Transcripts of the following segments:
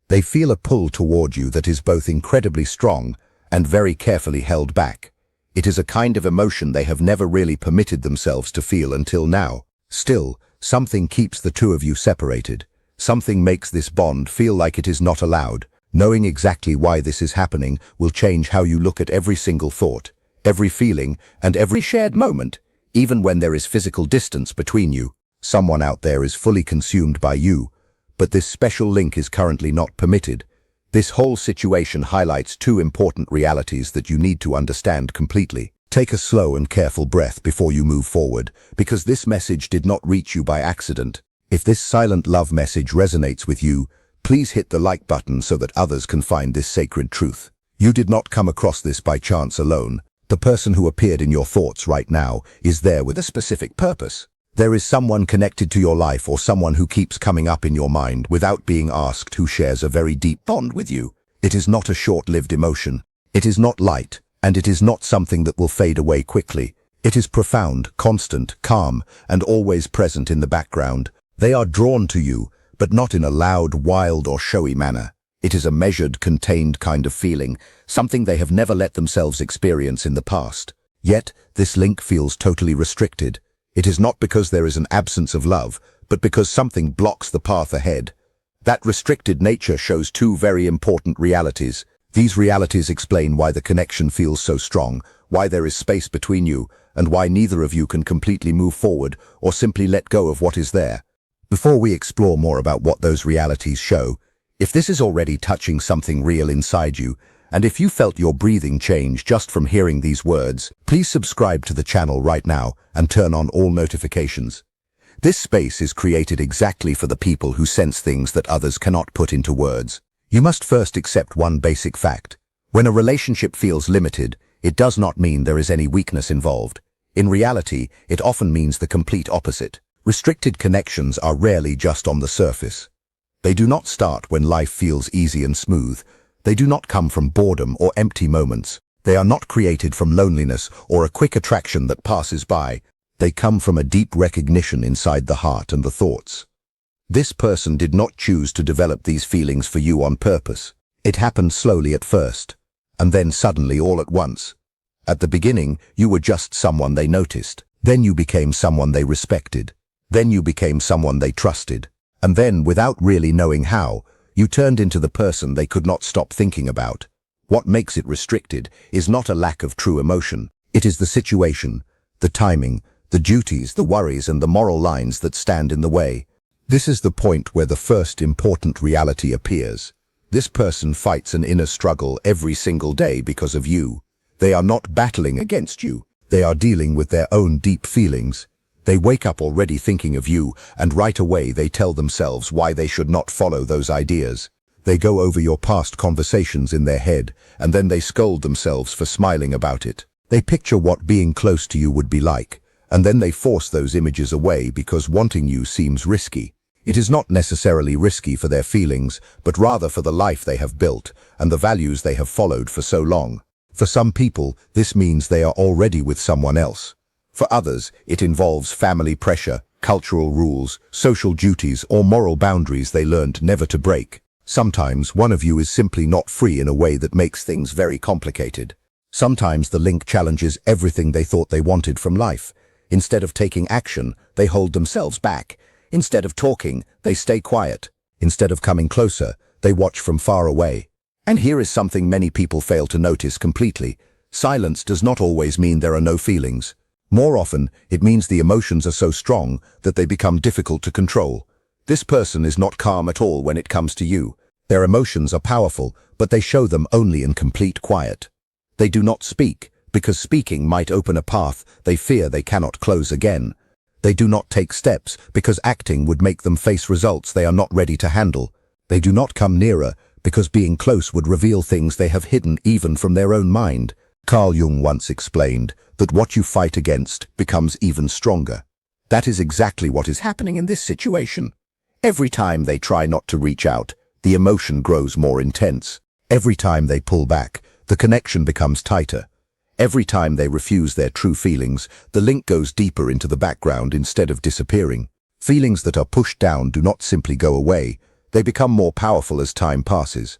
They feel a pull toward you that is both incredibly strong and very carefully held back. It is a kind of emotion they have never really permitted themselves to feel until now. Still, something keeps the two of you separated. Something makes this bond feel like it is not allowed. Knowing exactly why this is happening will change how you look at every single thought, every feeling, and every shared moment. Even when there is physical distance between you, someone out there is fully consumed by you. But this special link is currently not permitted. This whole situation highlights two important realities that you need to understand completely. Take a slow and careful breath before you move forward, because this message did not reach you by accident. If this silent love message resonates with you, please hit the like button so that others can find this sacred truth. You did not come across this by chance alone. The person who appeared in your thoughts right now is there with a specific purpose. There is someone connected to your life or someone who keeps coming up in your mind without being asked, who shares a very deep bond with you. It is not a short-lived emotion. It is not light, and it is not something that will fade away quickly. It is profound, constant, calm, and always present in the background. They are drawn to you, but not in a loud, wild, or showy manner. It is a measured, contained kind of feeling, something they have never let themselves experience in the past. Yet, this link feels totally restricted. It is not because there is an absence of love, but because something blocks the path ahead. That restricted nature shows two very important realities. These realities explain why the connection feels so strong, why there is space between you, and why neither of you can completely move forward or simply let go of what is there. Before we explore more about what those realities show, if this is already touching something real inside you, and if you felt your breathing change just from hearing these words, please subscribe to the channel right now and turn on all notifications. This space is created exactly for the people who sense things that others cannot put into words. You must first accept one basic fact. When a relationship feels limited, it does not mean there is any weakness involved. In reality, it often means the complete opposite. Restricted connections are rarely just on the surface. They do not start when life feels easy and smooth. They do not come from boredom or empty moments. They are not created from loneliness or a quick attraction that passes by. They come from a deep recognition inside the heart and the thoughts. This person did not choose to develop these feelings for you on purpose. It happened slowly at first, and then suddenly all at once. At the beginning, you were just someone they noticed. Then you became someone they respected. Then you became someone they trusted. And then, without really knowing how, you turned into the person they could not stop thinking about. What makes it restricted is not a lack of true emotion. It is the situation, the timing, the duties, the worries, and the moral lines that stand in the way. This is the point where the first important reality appears. This person fights an inner struggle every single day because of you. They are not battling against you. They are dealing with their own deep feelings. They wake up already thinking of you, and right away they tell themselves why they should not follow those ideas. They go over your past conversations in their head, and then they scold themselves for smiling about it. They picture what being close to you would be like, and then they force those images away because wanting you seems risky. It is not necessarily risky for their feelings, but rather for the life they have built and the values they have followed for so long. For some people, this means they are already with someone else. For others, it involves family pressure, cultural rules, social duties, or moral boundaries they learned never to break. Sometimes one of you is simply not free in a way that makes things very complicated. Sometimes the link challenges everything they thought they wanted from life. Instead of taking action, they hold themselves back. Instead of talking, they stay quiet. Instead of coming closer, they watch from far away. And here is something many people fail to notice completely. Silence does not always mean there are no feelings. More often, it means the emotions are so strong that they become difficult to control. This person is not calm at all when it comes to you. Their emotions are powerful, but they show them only in complete quiet. They do not speak, because speaking might open a path they fear they cannot close again. They do not take steps, because acting would make them face results they are not ready to handle. They do not come nearer, because being close would reveal things they have hidden even from their own mind. Carl Jung once explained that what you fight against becomes even stronger. That is exactly what is happening in this situation. Every time they try not to reach out, the emotion grows more intense. Every time they pull back, the connection becomes tighter. Every time they refuse their true feelings, the link goes deeper into the background instead of disappearing. Feelings that are pushed down do not simply go away, They become more powerful as time passes.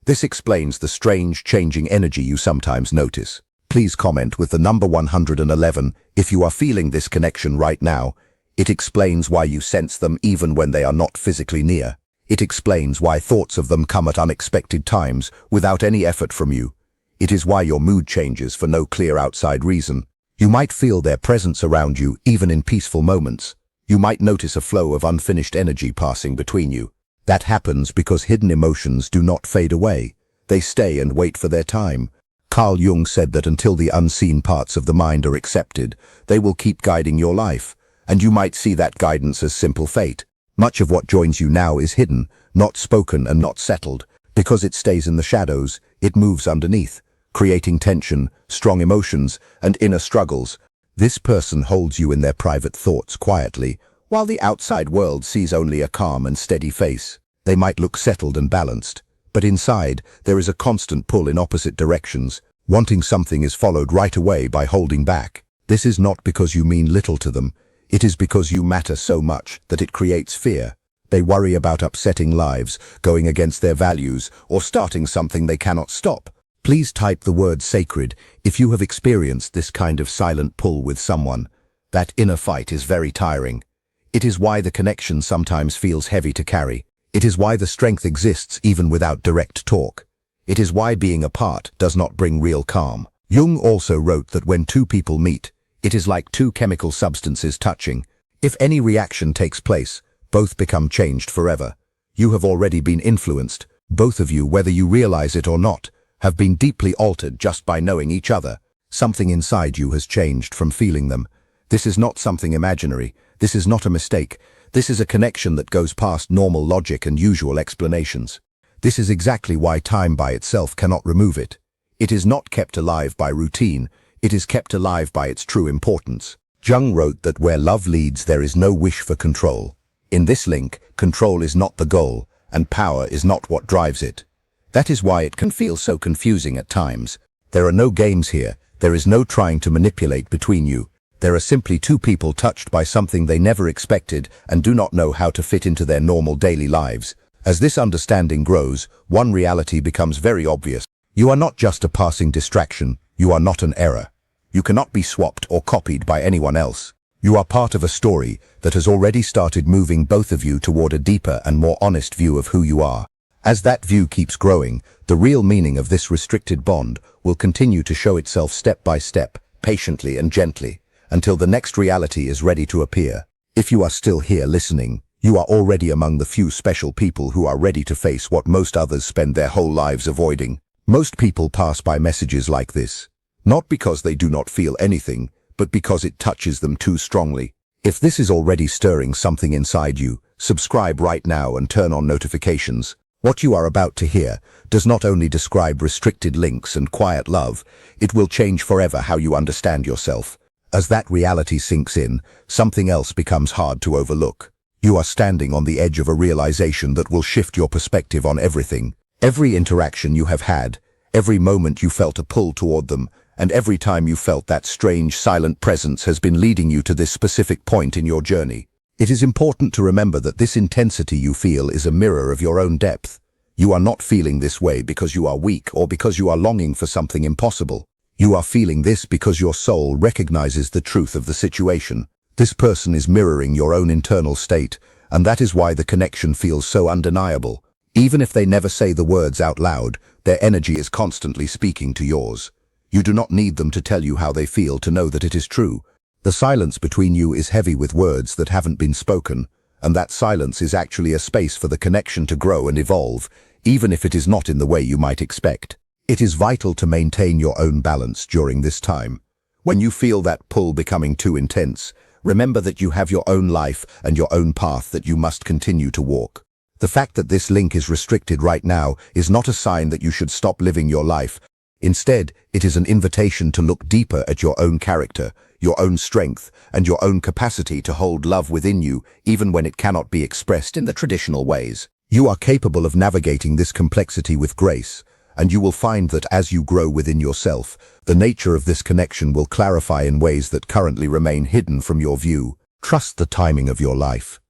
This explains the strange, changing energy you sometimes notice. Please comment with the number 111 if you are feeling this connection right now. It explains why you sense them even when they are not physically near. It explains why thoughts of them come at unexpected times without any effort from you. It is why your mood changes for no clear outside reason. You might feel their presence around you even in peaceful moments. You might notice a flow of unfinished energy passing between you. That happens because hidden emotions do not fade away. They stay and wait for their time. Carl Jung said that until the unseen parts of the mind are accepted, they will keep guiding your life, and you might see that guidance as simple fate. Much of what joins you now is hidden, not spoken and not settled. Because it stays in the shadows, it moves underneath, creating tension, strong emotions, and inner struggles. This person holds you in their private thoughts quietly, while the outside world sees only a calm and steady face. They might look settled and balanced, but inside there is a constant pull in opposite directions. Wanting something is followed right away by holding back. This is not because you mean little to them. It is because you matter so much that it creates fear. They worry about upsetting lives, going against their values, or starting something they cannot stop. Please type the word sacred if you have experienced this kind of silent pull with someone. That inner fight is very tiring. It is why the connection sometimes feels heavy to carry. It is why the strength exists even without direct talk. It is why being apart does not bring real calm. Jung also wrote that when two people meet, it is like two chemical substances touching. If any reaction takes place, both become changed forever. You have already been influenced. Both of you, whether you realize it or not, have been deeply altered just by knowing each other. Something inside you has changed from feeling them. This is not something imaginary. This is not a mistake. This is a connection that goes past normal logic and usual explanations. This is exactly why time by itself cannot remove it. It is not kept alive by routine. It is kept alive by its true importance. Jung wrote that where love leads, there is no wish for control. In this link, control is not the goal, and power is not what drives it. That is why it can feel so confusing at times. There are no games here. There is no trying to manipulate between you. There are simply two people touched by something they never expected and do not know how to fit into their normal daily lives. As this understanding grows, one reality becomes very obvious. You are not just a passing distraction. You are not an error. You cannot be swapped or copied by anyone else. You are part of a story that has already started moving both of you toward a deeper and more honest view of who you are. As that view keeps growing, the real meaning of this restricted bond will continue to show itself step by step, patiently and gently, until the next reality is ready to appear. If you are still here listening, you are already among the few special people who are ready to face what most others spend their whole lives avoiding. Most people pass by messages like this, not because they do not feel anything, but because it touches them too strongly. If this is already stirring something inside you, subscribe right now and turn on notifications. What you are about to hear does not only describe restricted links and quiet love, it will change forever how you understand yourself. As that reality sinks in, something else becomes hard to overlook. You are standing on the edge of a realization that will shift your perspective on everything. Every interaction you have had, every moment you felt a pull toward them, and every time you felt that strange, silent presence has been leading you to this specific point in your journey. It is important to remember that this intensity you feel is a mirror of your own depth. You are not feeling this way because you are weak or because you are longing for something impossible. You are feeling this because your soul recognizes the truth of the situation. This person is mirroring your own internal state, and that is why the connection feels so undeniable. Even if they never say the words out loud, their energy is constantly speaking to yours. You do not need them to tell you how they feel to know that it is true. The silence between you is heavy with words that haven't been spoken, and that silence is actually a space for the connection to grow and evolve, even if it is not in the way you might expect. It is vital to maintain your own balance during this time. When you feel that pull becoming too intense, remember that you have your own life and your own path that you must continue to walk. The fact that this link is restricted right now is not a sign that you should stop living your life. Instead, it is an invitation to look deeper at your own character, your own strength, and your own capacity to hold love within you, even when it cannot be expressed in the traditional ways. You are capable of navigating this complexity with grace, and you will find that as you grow within yourself, the nature of this connection will clarify in ways that currently remain hidden from your view. Trust the timing of your life.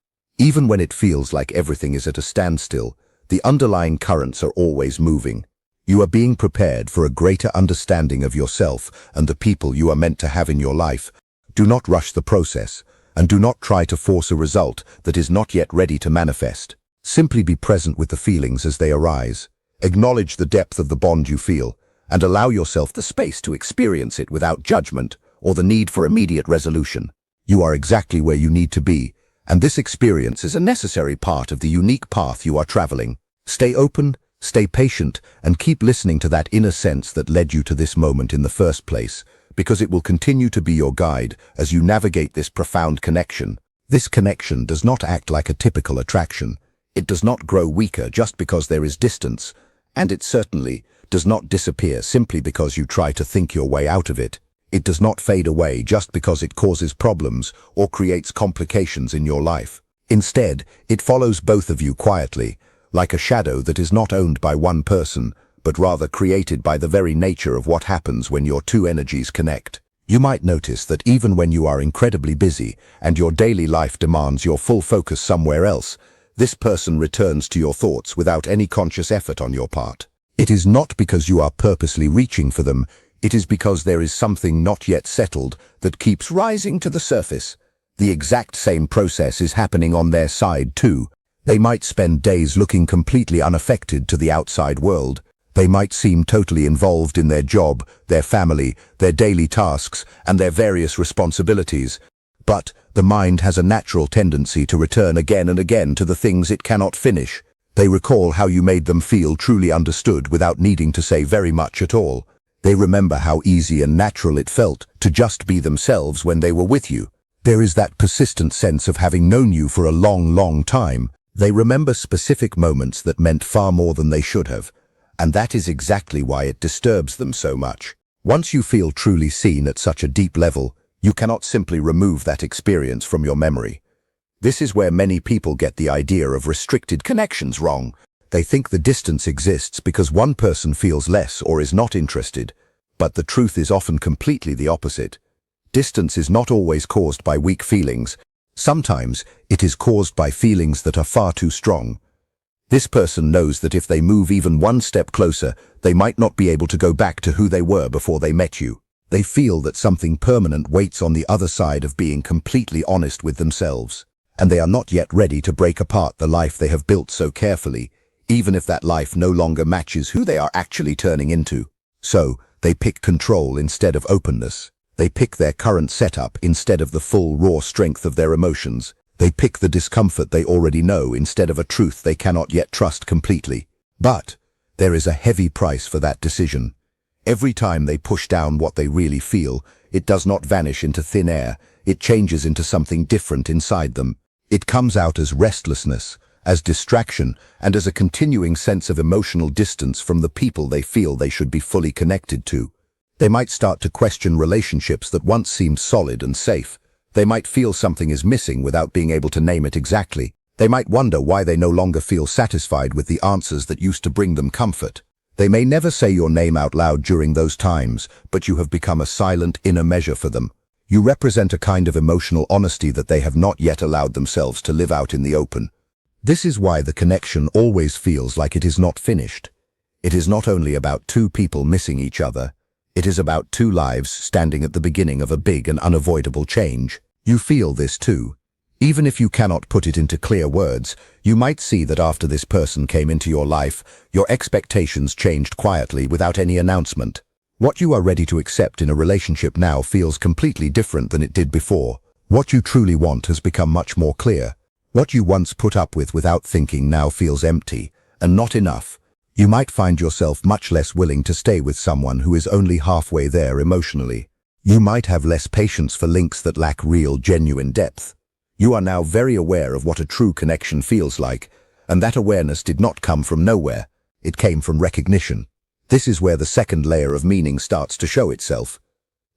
Even when it feels like everything is at a standstill, the underlying currents are always moving. You are being prepared for a greater understanding of yourself and the people you are meant to have in your life. Do not rush the process, and do not try to force a result that is not yet ready to manifest. Simply be present with the feelings as they arise. Acknowledge the depth of the bond you feel, and allow yourself the space to experience it without judgment or the need for immediate resolution. You are exactly where you need to be, and this experience is a necessary part of the unique path you are traveling. Stay open, stay patient, and keep listening to that inner sense that led you to this moment in the first place, because it will continue to be your guide as you navigate this profound connection. This connection does not act like a typical attraction. It does not grow weaker just because there is distance, and it certainly does not disappear simply because you try to think your way out of it. It does not fade away just because it causes problems or creates complications in your life. Instead, it follows both of you quietly, like a shadow that is not owned by one person, but rather created by the very nature of what happens when your two energies connect. You might notice that even when you are incredibly busy and your daily life demands your full focus somewhere else, this person returns to your thoughts without any conscious effort on your part. It is not because you are purposely reaching for them, it is because there is something not yet settled that keeps rising to the surface. The exact same process is happening on their side too. They might spend days looking completely unaffected to the outside world. They might seem totally involved in their job, their family, their daily tasks, and their various responsibilities. But the mind has a natural tendency to return again and again to the things it cannot finish. They recall how you made them feel truly understood without needing to say very much at all. They remember how easy and natural it felt to just be themselves when they were with you. There is that persistent sense of having known you for a long, long time. They remember specific moments that meant far more than they should have. And that is exactly why it disturbs them so much. Once you feel truly seen at such a deep level, you cannot simply remove that experience from your memory. This is where many people get the idea of restricted connections wrong. They think the distance exists because one person feels less or is not interested, but the truth is often completely the opposite. Distance is not always caused by weak feelings. Sometimes it is caused by feelings that are far too strong. This person knows that if they move even one step closer, they might not be able to go back to who they were before they met you. They feel that something permanent waits on the other side of being completely honest with themselves, and they are not yet ready to break apart the life they have built so carefully, even if that life no longer matches who they are actually turning into. So, they pick control instead of openness. They pick their current setup instead of the full raw strength of their emotions. They pick the discomfort they already know instead of a truth they cannot yet trust completely. But there is a heavy price for that decision. Every time they push down what they really feel, it does not vanish into thin air. It changes into something different inside them. It comes out as restlessness, as distraction, and as a continuing sense of emotional distance from the people they feel they should be fully connected to. They might start to question relationships that once seemed solid and safe. They might feel something is missing without being able to name it exactly. They might wonder why they no longer feel satisfied with the answers that used to bring them comfort. They may never say your name out loud during those times, but you have become a silent inner measure for them. You represent a kind of emotional honesty that they have not yet allowed themselves to live out in the open. This is why the connection always feels like it is not finished. It is not only about two people missing each other. It is about two lives standing at the beginning of a big and unavoidable change. You feel this too. Even if you cannot put it into clear words, you might see that after this person came into your life, your expectations changed quietly without any announcement. What you are ready to accept in a relationship now feels completely different than it did before. What you truly want has become much more clear. What you once put up with without thinking now feels empty and not enough. You might find yourself much less willing to stay with someone who is only halfway there emotionally. You might have less patience for links that lack real, genuine depth. You are now very aware of what a true connection feels like, and that awareness did not come from nowhere. It came from recognition. This is where the second layer of meaning starts to show itself.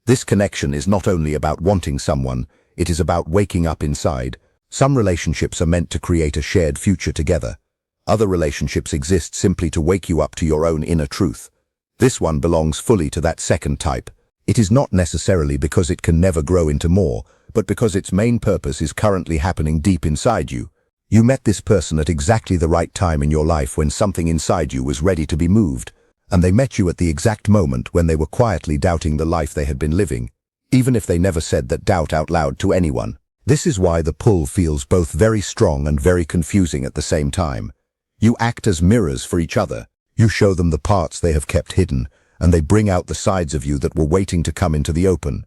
This connection is not only about wanting someone, it is about waking up inside. Some relationships are meant to create a shared future together. Other relationships exist simply to wake you up to your own inner truth. This one belongs fully to that second type. It is not necessarily because it can never grow into more, but because its main purpose is currently happening deep inside you. You met this person at exactly the right time in your life when something inside you was ready to be moved, and they met you at the exact moment when they were quietly doubting the life they had been living, even if they never said that doubt out loud to anyone. This is why the pull feels both very strong and very confusing at the same time. You act as mirrors for each other. You show them the parts they have kept hidden, and they bring out the sides of you that were waiting to come into the open.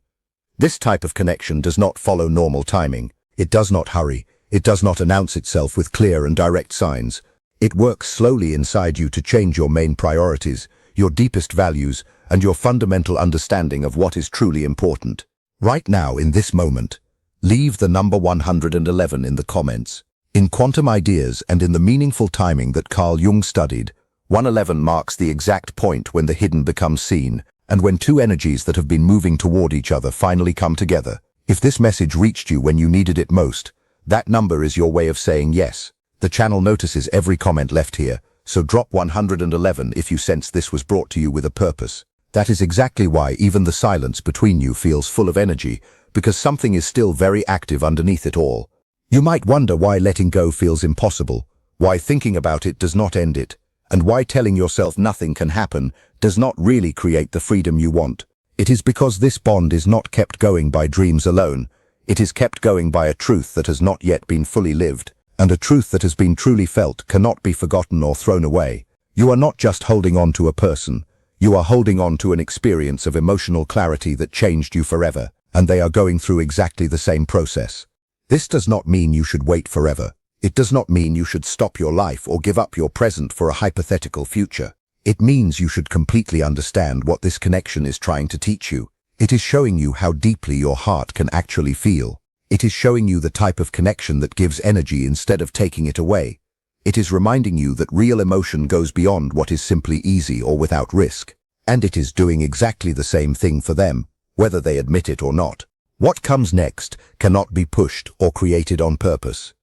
This type of connection does not follow normal timing. It does not hurry. It does not announce itself with clear and direct signs. It works slowly inside you to change your main priorities, your deepest values, and your fundamental understanding of what is truly important. Right now, in this moment, leave the number 111 in the comments. In quantum ideas and in the meaningful timing that Carl Jung studied, 111 marks the exact point when the hidden becomes seen, and when two energies that have been moving toward each other finally come together. If this message reached you when you needed it most, that number is your way of saying yes. The channel notices every comment left here, so drop 111 if you sense this was brought to you with a purpose. That is exactly why even the silence between you feels full of energy, because something is still very active underneath it all. You might wonder why letting go feels impossible, why thinking about it does not end it, and why telling yourself nothing can happen does not really create the freedom you want. It is because this bond is not kept going by dreams alone. It is kept going by a truth that has not yet been fully lived, and a truth that has been truly felt cannot be forgotten or thrown away. You are not just holding on to a person. You are holding on to an experience of emotional clarity that changed you forever, and they are going through exactly the same process. This does not mean you should wait forever. It does not mean you should stop your life or give up your present for a hypothetical future. It means you should completely understand what this connection is trying to teach you. It is showing you how deeply your heart can actually feel. It is showing you the type of connection that gives energy instead of taking it away. It is reminding you that real emotion goes beyond what is simply easy or without risk. And it is doing exactly the same thing for them, whether they admit it or not. What comes next cannot be pushed or created on purpose.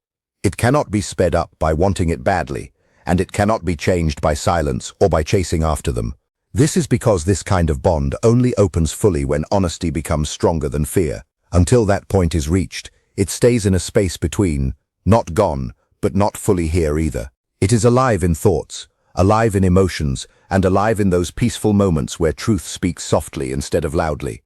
It cannot be sped up by wanting it badly, and it cannot be changed by silence or by chasing after them. This is because this kind of bond only opens fully when honesty becomes stronger than fear. Until that point is reached, it stays in a space between, not gone, but not fully here either. It is alive in thoughts, alive in emotions, and alive in those peaceful moments where truth speaks softly instead of loudly.